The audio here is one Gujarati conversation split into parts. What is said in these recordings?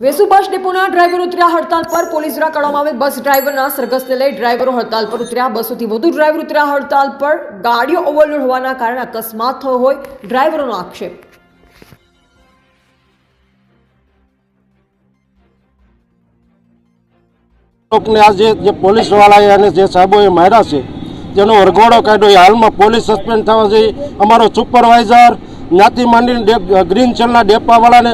વેસુ બસ ડેપોના ડ્રાઈવર ઉતર્યા હડતાલ પર. પોલીસ દ્વારા કરવામાં આવેલ બસ ડ્રાઈવરના સરઘસને લઈ ડ્રાઈવરો હડતાલ પર ઉતર્યા. 200થી વધુ ડ્રાઈવર ઉતર્યા હડતાલ પર. ગાડીઓ ઓવરલોડ હોવાના કારણે અકસ્માત થયો હોય ડ્રાઈવરોનો આક્ષેપ. જે પોલીસ વાળાએ અને જે સાહેબોએ માર્યા છે જેનો વરઘોડો કાઢ્યો એ હાલમાં પોલીસ સસ્પેન્ડ થવા જોઈએ. અમારો સુપરવાઇઝર જ્ઞાતિ માંડીને ગ્રીન સેલના ડેપાવાળાને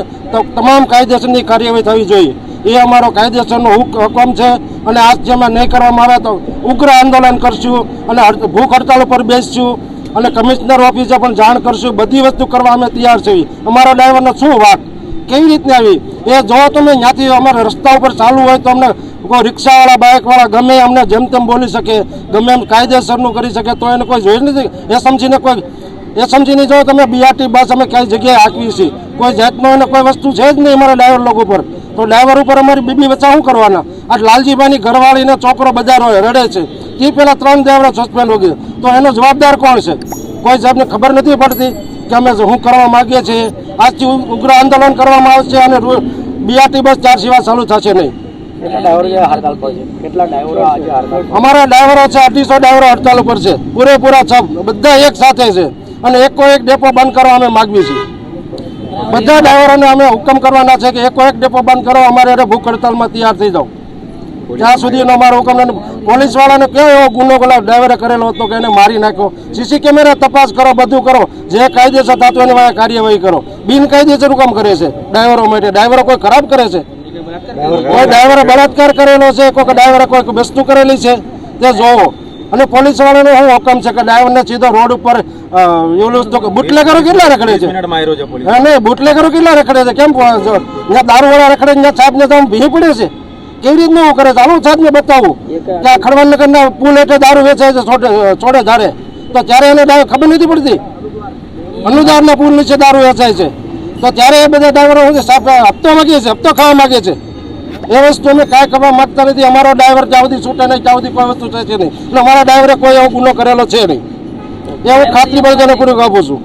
તમામ કાયદેસરની કાર્યવાહી થવી જોઈએ. એ અમારો કાયદેસરનો હુકમ છે અને આજ જેમાં નહીં કરવામાં આવે તો ઉગ્ર આંદોલન કરશું અને ભૂખ હડતાલ ઉપર બેસીશું અને કમિશનર ઓફિસે પણ જાણ કરશું. બધી વસ્તુ કરવા અમે તૈયાર છીએ. અમારા ડ્રાઈવરનો શું વાક, કેવી રીતના આવી એ જો તમે ત્યાંથી અમારે રસ્તા ઉપર ચાલુ હોય તો અમને કોઈ રિક્ષાવાળા બાઇકવાળા ગમે અમને જેમ તેમ બોલી શકે, ગમે એમ કાયદેસરનું કરી શકે તો એને કોઈ જોઈ નથી. એ સમજીને જો તમે બીઆરટી બસ અમે કઈ જગ્યાએ હાંકવી છીએ, કોઈ જાતનો એને કોઈ વસ્તુ છે જ નહીં અમારા ડ્રાઈવર લોકો ઉપર. તો ડ્રાઈવર ઉપર અમારી બીબી વચ્ચે શું કરવાના? આ લાલજીભાઈની ઘરવાળીને છોકરો બધા રડે છે તે પહેલાં 3 ડ્રાઈવર સસ્પેન્ડ હો ગયા. તો એનો જવાબદાર કોણ છે? કોઈ સાહેબને ખબર નથી પડતી કે અમે શું કરવા માગીએ છીએ. આજથી ઉગ્ર આંદોલન કરવામાં આવશે અને બીઆરટી બસ 4 સિવાય ચાલુ થશે નહીં. અમારા ડ્રાઈવરો છે 250 ડ્રાઈવરો હડતાલ ઉપર છે. પૂરેપૂરા બધા એક સાથે છે અને એક ડેપો બંધ કરવા અમે માગીએ છીએ. બધા ડ્રાઈવરોને અમે હુકમ કરવાના છે કે એક ડેપો બંધ કરો, અમારે ભૂખ હડતાલમાં તૈયાર થઈ જાઓ. ત્યાં સુધીનો અમારો હુકમ. પોલીસ વાળાને કેવો એવો ગુનો ડ્રાઈવરે કરેલો હતો કે એને મારી નાખ્યો. સીસી કેમેરા તપાસ કરો, બધું કરો, જે કાયદેસર થતું એની વાળા કાર્યવાહી કરો. બિનકાયદેસર હુકમ કરે છે ડ્રાઈવરો માટે. ડ્રાઈવરો કોઈ ખરાબ કરે છે? કોઈ ડ્રાઈવરે બળાત્કાર કરેલો છે, કોઈ ડ્રાઈવરે કોઈ વસ્તુ કરેલી છે તે જોવો. અને પોલીસ વાળાનો શું હુકમ છે કે ડ્રાઈવરને સીધો રોડ ઉપર બુટલેગરો કેટલા રખડે છે? નહીં, બુટલેગરો કેટલા રખડે છે? કેમ ત્યાં દારૂવાળા રખડે ત્યાં સાહેબને તો ભી પડે છે? કેવી રીતનું એવું કરે છે? આવું સાહેબને બતાવવું કે આ ખડવાનગરના પુલ હેઠળ દારૂ વેચાય છે છોડે ધારે, તો ત્યારે એને ખબર નથી પડતી. અનુદાનના પુલ નીચે દારૂ વેચાય છે તો ત્યારે એ બધા ડ્રાઈવરો હપ્તો માગીએ છે, હપ્તો ખાવા માગે છે. એ વસ્તુ અમે કાંઈ કરવા માંગતા નથી. અમારો ડ્રાઈવર ત્યાં સુધી છૂટે નહીં ત્યાં સુધી કોઈ વસ્તુ થશે નહીં. એટલે અમારા ડ્રાઈવરે કોઈ એવો ગુનો કરેલો છે નહીં. એ હું ખાતરી બધાને પૂરી આપું છું.